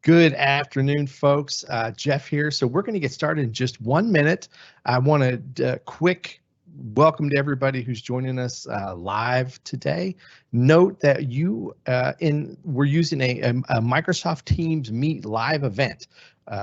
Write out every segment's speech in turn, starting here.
Good afternoon, folks. Jeff here. So we're going to get started in just 1 minute. I want to quick welcome to everybody who's joining us live today. Note that we're using a Microsoft Teams Meet live event,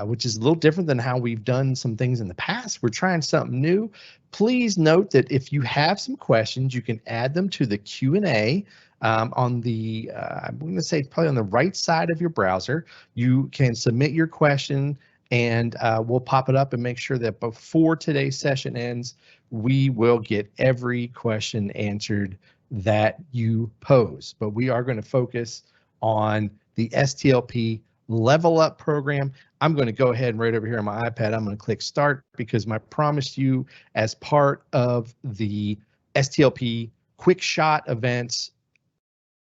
which is a little different than how we've done some things in the past. We're trying something new. Please note that if you have some questions, you can add them to the Q&A. On the, I'm going to say probably on the right side of your browser. You can submit your question and we'll pop it up and make sure that before today's session ends, we will get every question answered that you pose. But we are going to focus on the STLP Level Up program. I'm going to go ahead and right over here on my iPad, I'm going to click start because I promised you as part of the STLP Quick Shot events,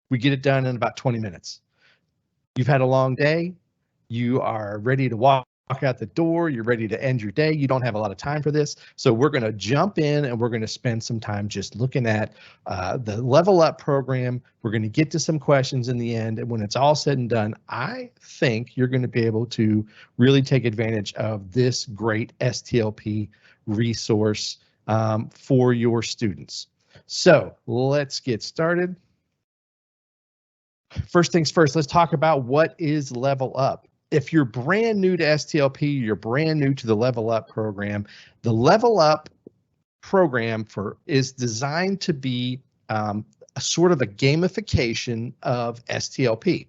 we get it done in about 20 minutes. You've had a long day. You are ready to walk out the door. You're ready to end your day. You don't have a lot of time for this. So we're going to jump in and we're going to spend some time just looking at the Level Up program. We're going to get to some questions in the end. And when it's all said and done, I think you're going to be able to really take advantage of this great STLP resource for your students. So let's get started. First things first, let's talk about what is Level Up. If you're brand new to STLP, you're brand new to the Level Up program. The Level Up program is designed to be a sort of a gamification of STLP.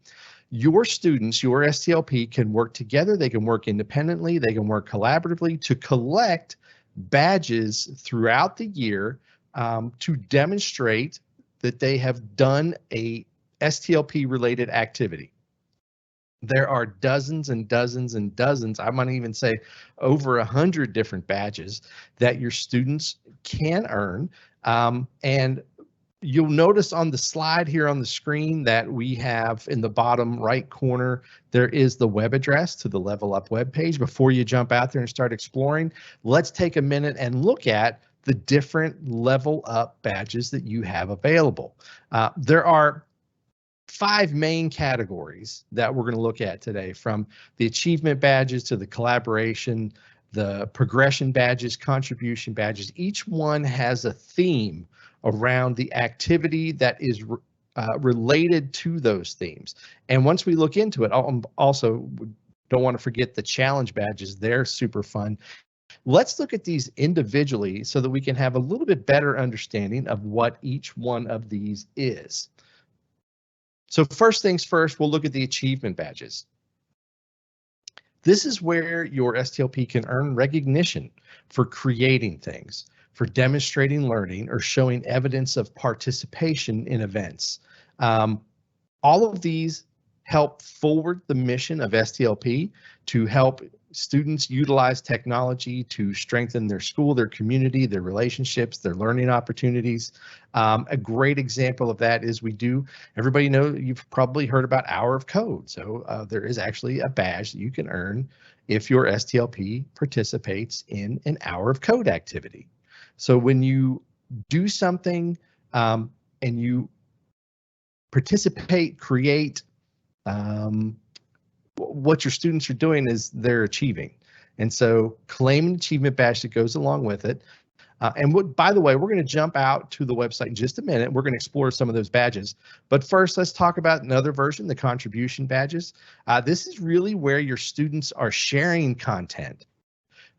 Your students, your STLP can work together, they can work independently, they can work collaboratively to collect badges throughout the year to demonstrate that they have done a STLP related activity. There are dozens and dozens and dozens, I might even say over 100 different badges that your students can earn. And you'll notice on the slide here on the screen that we have in the bottom right corner, there is the web address to the Level Up webpage. Before you jump out there and start exploring, let's take a minute and look at the different Level Up badges that you have available. There are 5 main categories that we're going to look at today, from the achievement badges to the collaboration, the progression badges, contribution badges. Each one has a theme around the activity that is related to those themes. And once we look into it, also don't want to forget the challenge badges. They're super fun. Let's look at these individually so that we can have a little bit better understanding of what each one of these is. So first things first, we'll look at the achievement badges. This is where your STLP can earn recognition for creating things, for demonstrating learning, or showing evidence of participation in events. All of these help forward the mission of STLP to help students utilize technology to strengthen their school, their community, their relationships, their learning opportunities. A great example of that is everybody you've probably heard about Hour of Code. So there is actually a badge that you can earn if your STLP participates in an Hour of Code activity. So when you do something and you participate, create, what your students are doing is they're achieving. And so claim an achievement badge that goes along with it. By the way, we're going to jump out to the website in just a minute. We're going to explore some of those badges. But first, let's talk about another version, the contribution badges. This is really where your students are sharing content.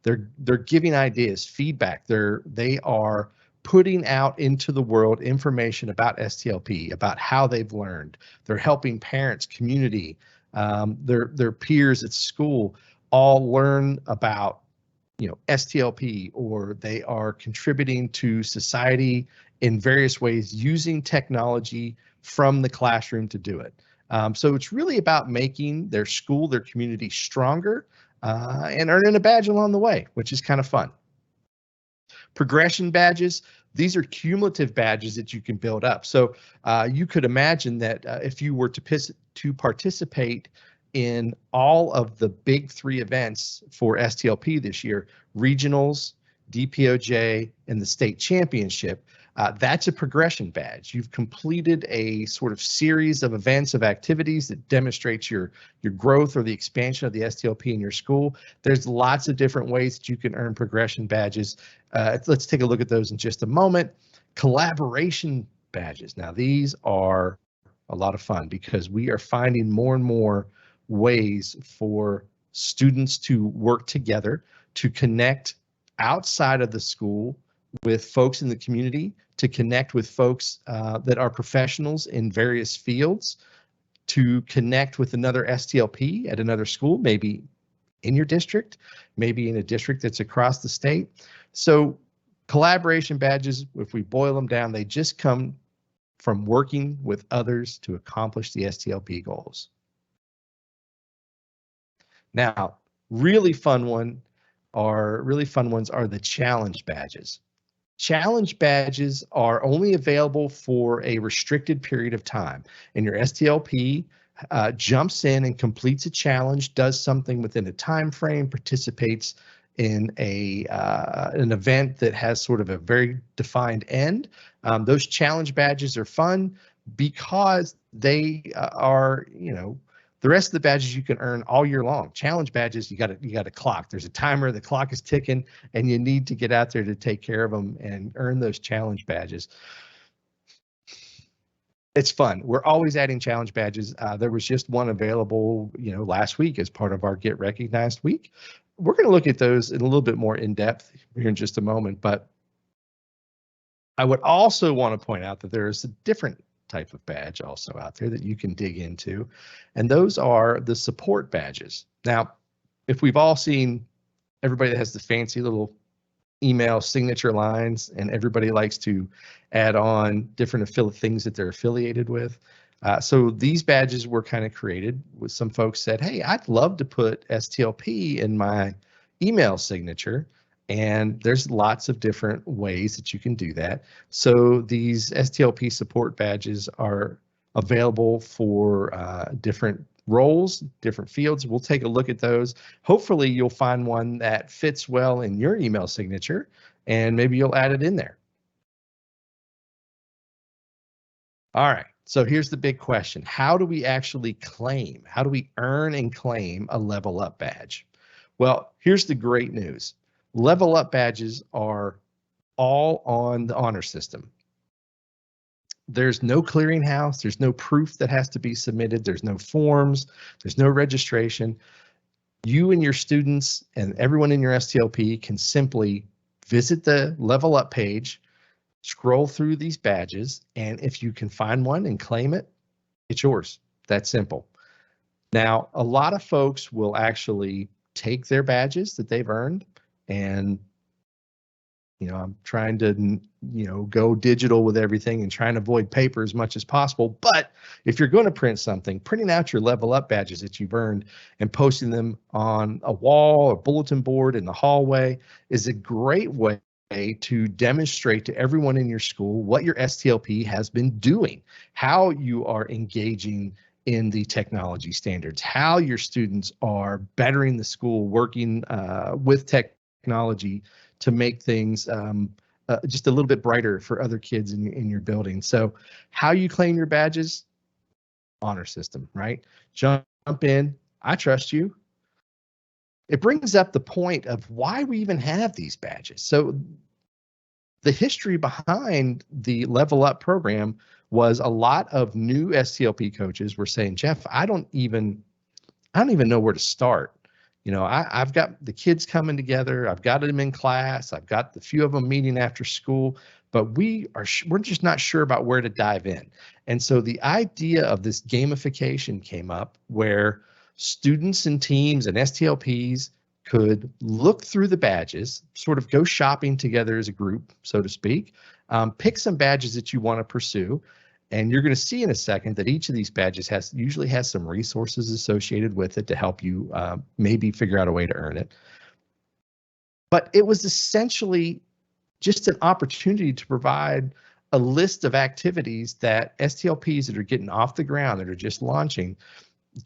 They're giving ideas, feedback. They are putting out into the world information about STLP, about how they've learned. They're helping parents, community, their peers at school all learn about, STLP, or they are contributing to society in various ways using technology from the classroom to do it. So it's really about making their school, their community stronger and earning a badge along the way, which is kind of fun. Progression badges, these are cumulative badges that you can build up. So you could imagine that if you were to participate in all of the big 3 events for STLP this year, regionals, DPOJ, and the state championship, That's a progression badge. You've completed a sort of series of events, of activities that demonstrates your growth or the expansion of the STLP in your school. There's lots of different ways that you can earn progression badges. Let's take a look at those in just a moment. Collaboration badges. Now, these are a lot of fun because we are finding more and more ways for students to work together, to connect outside of the school with folks in the community, to connect with folks that are professionals in various fields, to connect with another STLP at another school, maybe in your district, maybe in a district that's across the state. So collaboration badges, if we boil them down, they just come from working with others to accomplish the STLP goals. Now, really fun ones are the challenge badges. Challenge badges are only available for a restricted period of time, and your STLP jumps in and completes a challenge, does something within a time frame, participates in an event that has sort of a very defined end. Those challenge badges are fun because they are, the rest of the badges you can earn all year long. Challenge badges, you got a clock. There's a timer, the clock is ticking, and you need to get out there to take care of them and earn those challenge badges. It's fun. We're always adding challenge badges. There was just one available, last week as part of our Get Recognized week. We're going to look at those in a little bit more in depth here in just a moment, but I would also want to point out that there is a different type of badge also out there that you can dig into, and those are the support badges. Now, if we've all seen everybody that has the fancy little email signature lines, and everybody likes to add on different things that they're affiliated with. So these badges were kind of created with some folks said, hey, I'd love to put STLP in my email signature. And there's lots of different ways that you can do that. So these STLP support badges are available for different roles, different fields. We'll take a look at those. Hopefully you'll find one that fits well in your email signature, and maybe you'll add it in there. All right, so here's the big question. How do we actually claim? How do we earn and claim a Level Up badge? Well, here's the great news. Level Up badges are all on the honor system. There's no clearinghouse. There's no proof that has to be submitted. There's no forms. There's no registration. You and your students and everyone in your STLP can simply visit the Level Up page, scroll through these badges, and if you can find one and claim it, it's yours. That's simple. Now, a lot of folks will actually take their badges that they've earned, and I'm trying to, go digital with everything and trying to avoid paper as much as possible. But if you're going to print something, printing out your Level Up badges that you've earned and posting them on a wall or bulletin board in the hallway is a great way to demonstrate to everyone in your school what your STLP has been doing, how you are engaging in the technology standards, how your students are bettering the school, working with technology to make things just a little bit brighter for other kids in your building. So how you claim your badges? Honor system, right? Jump in. I trust you. It brings up the point of why we even have these badges. So the history behind the Level Up program was a lot of new STLP coaches were saying, Jeff, I don't even know where to start. I've got the kids coming together. I've got them in class. I've got the few of them meeting after school, but we're just not sure about where to dive in. And so the idea of this gamification came up where students and teams and STLPs could look through the badges, sort of go shopping together as a group, so to speak, pick some badges that you want to pursue. And you're going to see in a second that each of these badges usually has some resources associated with it to help you maybe figure out a way to earn it. But it was essentially just an opportunity to provide a list of activities that STLPs that are getting off the ground, that are just launching,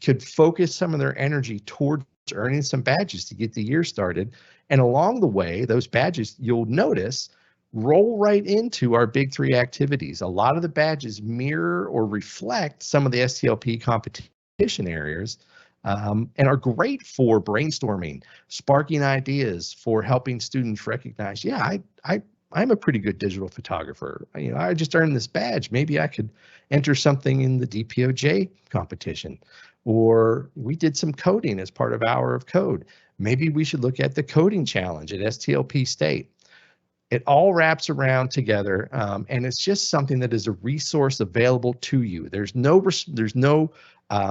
could focus some of their energy towards earning some badges to get the year started. And along the way, those badges, you'll notice, roll right into our big three activities. A lot of the badges mirror or reflect some of the STLP competition areas, and are great for brainstorming, sparking ideas, for helping students recognize, yeah, I'm a pretty good digital photographer. I just earned this badge. Maybe I could enter something in the DPOJ competition. Or we did some coding as part of Hour of Code. Maybe we should look at the coding challenge at STLP State. It all wraps around together, and it's just something that is a resource available to you. There's no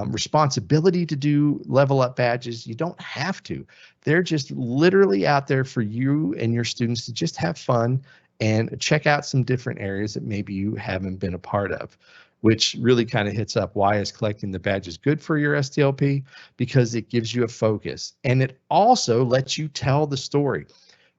responsibility to do level up badges. You don't have to. They're just literally out there for you and your students to just have fun and check out some different areas that maybe you haven't been a part of, which really kind of hits up why is collecting the badges good for your STLP, because it gives you a focus and it also lets you tell the story.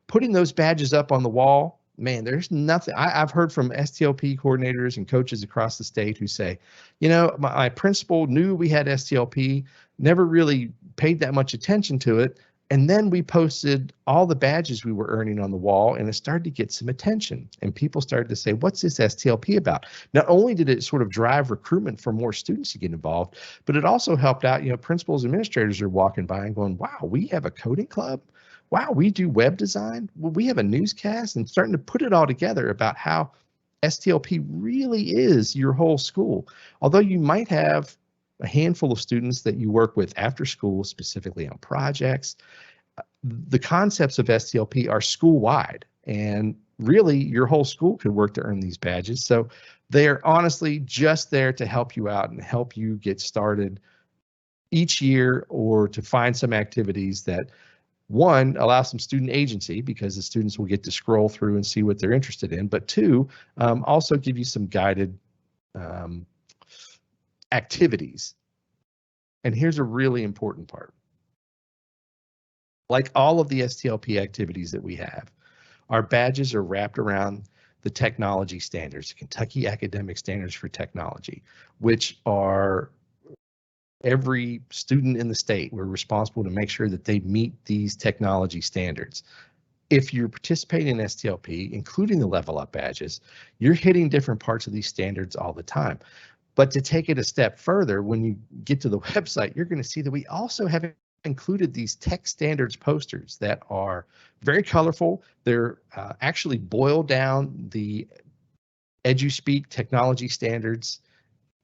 Putting those badges up on the wall, man, there's nothing. I've heard from STLP coordinators and coaches across the state who say, my principal knew we had STLP, never really paid that much attention to it. And then we posted all the badges we were earning on the wall, and it started to get some attention. And people started to say, what's this STLP about? Not only did it sort of drive recruitment for more students to get involved, but it also helped out, principals, administrators are walking by and going, wow, we have a coding club. Wow, we do web design. Well, we have a newscast, and starting to put it all together about how STLP really is your whole school. Although you might have a handful of students that you work with after school, specifically on projects, the concepts of STLP are school-wide, and really your whole school could work to earn these badges. So they are honestly just there to help you out and help you get started each year, or to find some activities that, one, allow some student agency because the students will get to scroll through and see what they're interested in, but two, also give you some guided activities. And here's a really important part. Like all of the STLP activities that we have, our badges are wrapped around the technology standards, the Kentucky Academic Standards for Technology, which are every student in the state. We're responsible to make sure that they meet these technology standards. If you're participating in STLP, including the Level Up badges, you're hitting different parts of these standards all the time. But to take it a step further, when you get to the website, you're going to see that we also have included these tech standards posters that are very colorful. They're actually boiled down the EduSpeak technology standards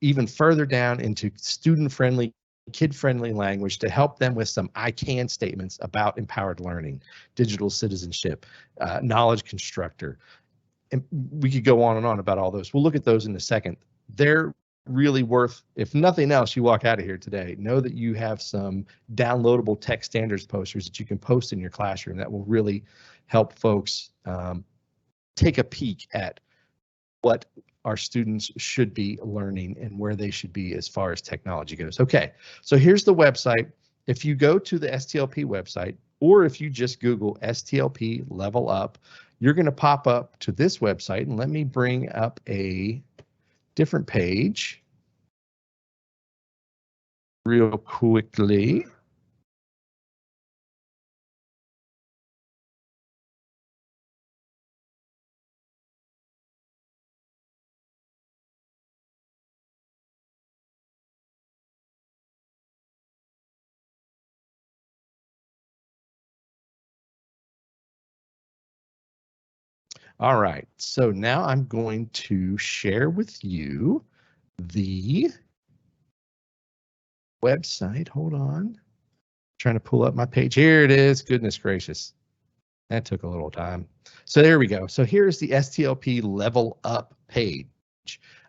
even further down into student-friendly, kid-friendly language to help them with some I can statements about empowered learning, digital citizenship, knowledge constructor. And we could go on and on about all those. We'll look at those in a second. They're really worth, if nothing else, you walk out of here today, know that you have some downloadable tech standards posters that you can post in your classroom that will really help folks take a peek at what our students should be learning and where they should be as far as technology goes. Okay, so here's the website. If you go to the STLP website, or if you just Google STLP Level Up, you're going to pop up to this website. And let me bring up a different page real quickly. All right, so now I'm going to share with you the website. Hold on. Trying to pull up my page. Here it is. Goodness gracious. That took a little time. So there we go. So here's the STLP Level Up page.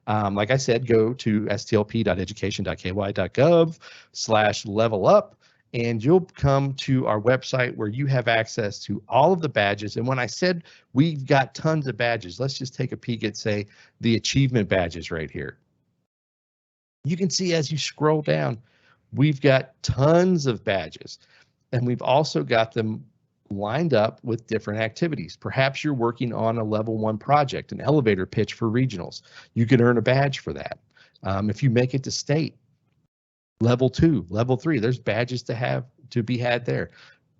Like I said, go to stlp.education.ky.gov/level-up, and you'll come to our website where you have access to all of the badges. And when I said we've got tons of badges, let's just take a peek at, say, the achievement badges right here. You can see as you scroll down, we've got tons of badges, and we've also got them lined up with different activities. Perhaps you're working on a level 1 project, an elevator pitch for regionals. You can earn a badge for that. If you make it to state, level 2, level 3, there's badges to be had there.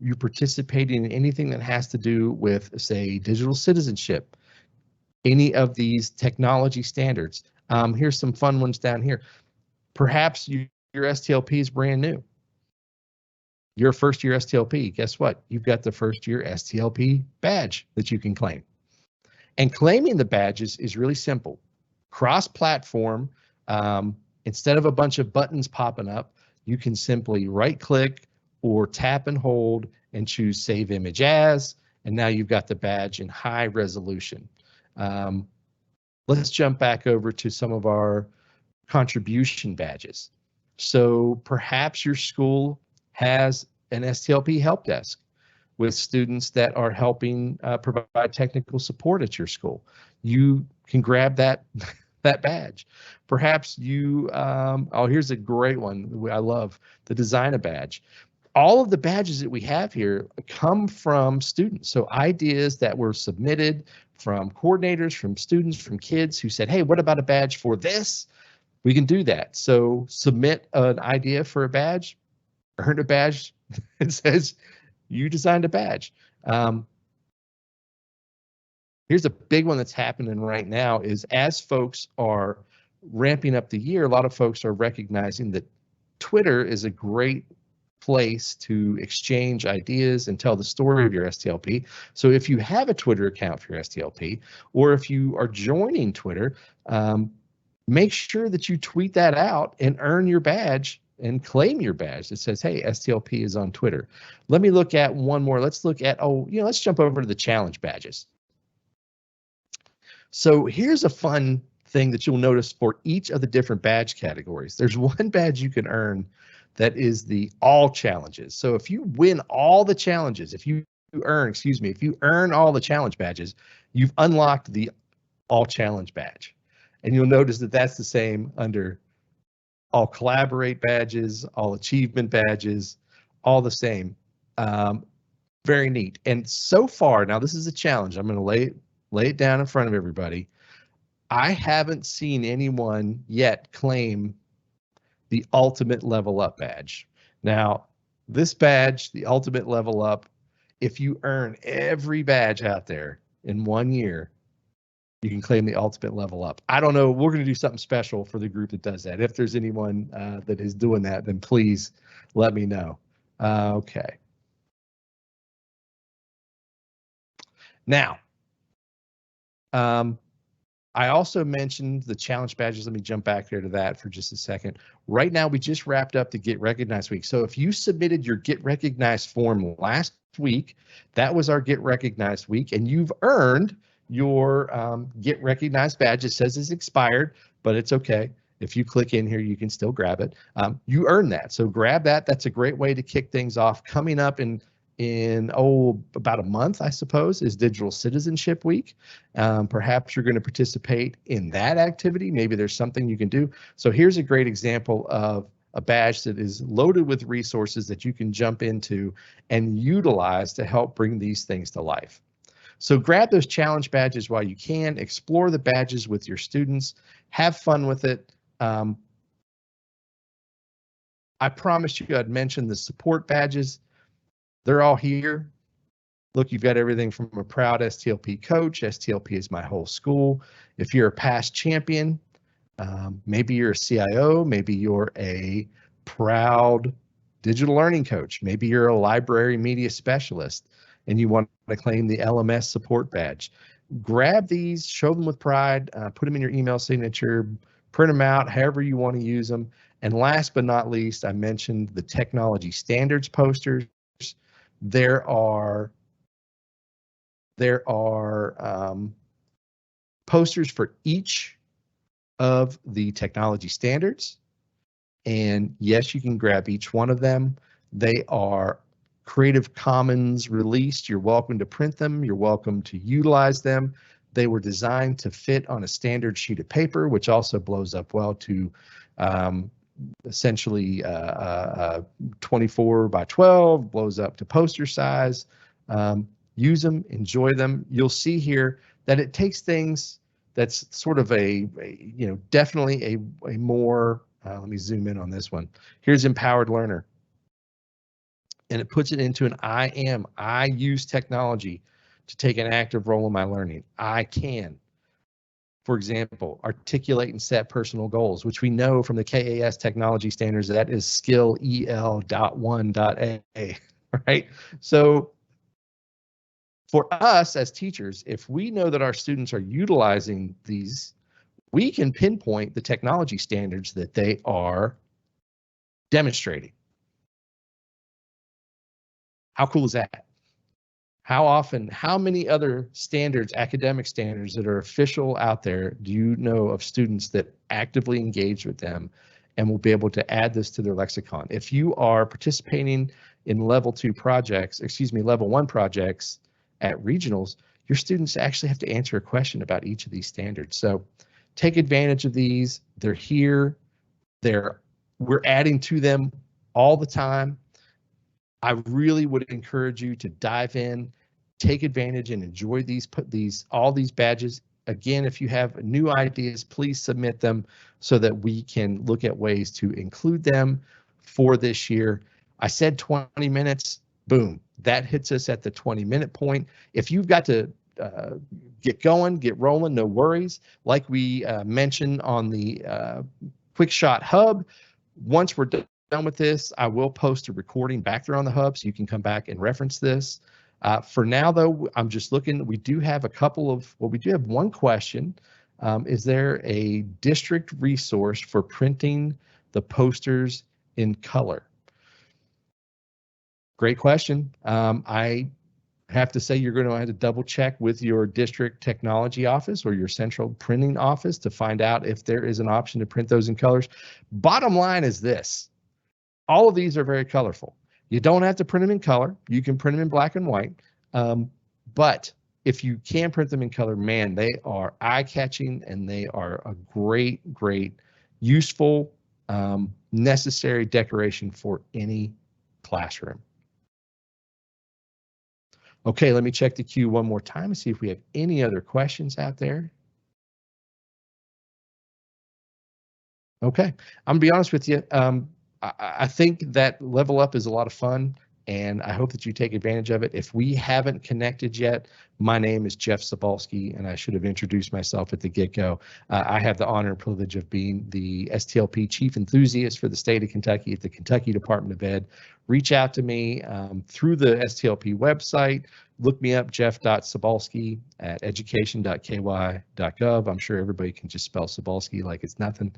You're participating in anything that has to do with, say, digital citizenship. any of these technology standards. Here's some fun ones down here. Perhaps your STLP is brand new. Your first year STLP, guess what? You've got the first year STLP badge that you can claim. And claiming the badges is really simple. Cross-platform, instead of a bunch of buttons popping up, you can simply right-click or tap and hold and choose Save Image As, and now you've got the badge in high resolution. Let's jump back over to some of our contribution badges. So perhaps your school has an STLP help desk with students that are helping provide technical support at your school. You can grab that badge. Perhaps you, oh, here's a great one. I love the designer badge. All of the badges that we have here come from students. So ideas that were submitted from coordinators, from students, from kids who said, hey, what about a badge for this? We can do that. So submit an idea for a badge, earn a badge. It says you designed a badge. Here's a big one that's happening right now is as folks are ramping up the year, a lot of folks are recognizing that Twitter is a great place to exchange ideas and tell the story of your STLP. So if you have a Twitter account for your STLP, or if you are joining Twitter, make sure that you tweet that out and earn your badge and claim your badge that says, hey, STLP is on Twitter. Let me look at one more. Let's look at, let's jump over to the challenge badges. So here's a fun thing that you'll notice for each of the different badge categories. There's one badge you can earn that is the all challenges. So if you win all the challenges, if you earn all the challenge badges, you've unlocked the all challenge badge. And you'll notice that that's the same under all collaborate badges, all achievement badges, all the same. Very neat. And so far, now this is a challenge. I'm going to lay it down in front of everybody. I haven't seen anyone yet claim the ultimate level up badge. Now, this badge, the ultimate level up, if you earn every badge out there in 1 year, you can claim the ultimate level up. I don't know. We're going to do something special for the group that does that. If there's anyone that is doing that, then please let me know. Okay. Now, I also mentioned the challenge badges. Let me jump back there to that for just a second. Right now, we just wrapped up the Get Recognized week. So if you submitted your Get Recognized form last week, that was our Get Recognized week, and you've earned your Get Recognized badge. It says it's expired, but it's okay. If you click in here, you can still grab it. You earn that, so grab that. That's a great way to kick things off. Coming up in about a month, I suppose, is Digital Citizenship Week. Perhaps you're going to participate in that activity. Maybe there's something you can do. So here's a great example of a badge that is loaded with resources that you can jump into and utilize to help bring these things to life. So grab those challenge badges while you can, explore the badges with your students, have fun with it. I promised you I'd mention the support badges. They're all here. Look, you've got everything from a proud STLP coach. STLP is my whole school. If you're a past champion, maybe you're a CIO, maybe you're a proud digital learning coach, maybe you're a library media specialist and you want to claim the LMS support badge. Grab these, show them with pride, put them in your email signature, print them out, however you want to use them. And last but not least, I mentioned the technology standards posters. There are posters for each of the technology standards. And yes, you can grab each one of them. They are Creative Commons released. You're welcome to print them. You're welcome to utilize them. They were designed to fit on a standard sheet of paper, which also blows up well to essentially 24 by 12, blows up to poster size. Use them, enjoy them. You'll see here that it takes things that's sort of definitely a more, let me zoom in on this one. Here's Empowered Learner. And it puts it into an I use technology to take an active role in my learning. I can. For example, articulate and set personal goals, which we know from the KAS technology standards, that is skill EL.1.A, right? So for us as teachers, if we know that our students are utilizing these, we can pinpoint the technology standards that they are demonstrating. How cool is that? How often, how many other standards, academic standards that are official out there do you know of students that actively engage with them and will be able to add this to their lexicon? If you are participating in level 2 projects, level 1 projects at regionals, your students actually have to answer a question about each of these standards. So take advantage of these. They're here. We're adding to them all the time. I really would encourage you to dive in, take advantage and enjoy all these badges. Again, if you have new ideas, please submit them so that we can look at ways to include them for this year. I said 20 minutes, boom, that hits us at the 20-minute point. If you've got to get going, get rolling, no worries. Like we mentioned on the Quick Shot Hub, once we're done with this, I will post a recording back there on the hub so you can come back and reference this. For now, though, I'm just looking. We do have we do have one question. Is there a district resource for printing the posters in color? Great question. I have to say you're going to have to double check with your district technology office or your central printing office to find out if there is an option to print those in colors. Bottom line is this. All of these are very colorful. You don't have to print them in color. You can print them in black and white. But if you can print them in color, man, they are eye-catching and they are a great, useful, necessary decoration for any classroom. Okay, let me check the queue one more time and see if we have any other questions out there. Okay, I'm gonna be honest with you. I think that Level Up is a lot of fun, and I hope that you take advantage of it. If we haven't connected yet, my name is Jeff Sobalski, and I should have introduced myself at the get-go. I have the honor and privilege of being the STLP Chief Enthusiast for the state of Kentucky at the Kentucky Department of Ed. Reach out to me through the STLP website. Look me up, jeff.sobalski at education.ky.gov. I'm sure everybody can just spell Sobalski like it's nothing.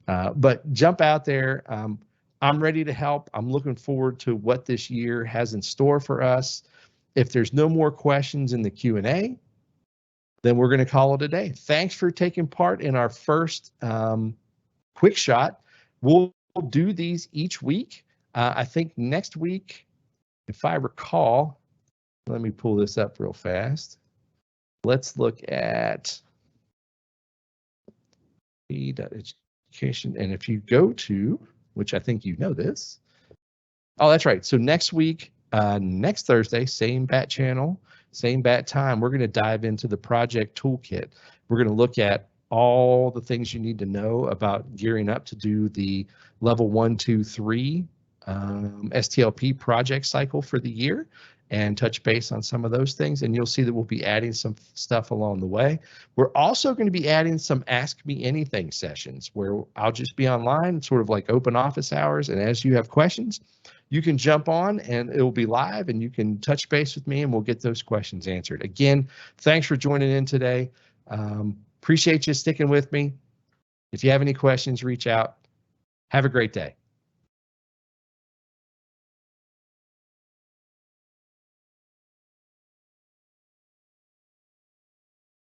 But jump out there. I'm ready to help. I'm looking forward to what this year has in store for us. If there's no more questions in the Q&A, then we're going to call it a day. Thanks for taking part in our first Quick Shot. We'll do these each week. I think next week, if I recall, let me pull this up real fast. Let's look at education. And if you go to, which I think you know this. Oh, that's right. So next week, next Thursday, same bat channel, same bat time, we're going to dive into the project toolkit. We're going to look at all the things you need to know about gearing up to do the level 1, 2, 3 STLP project cycle for the year and touch base on some of those things. And you'll see that we'll be adding some stuff along the way. We're also going to be adding some Ask Me Anything sessions where I'll just be online, sort of like open office hours. And as you have questions, you can jump on and it will be live and you can touch base with me and we'll get those questions answered. Again, thanks for joining in today. Appreciate you sticking with me. If you have any questions, reach out. Have a great day.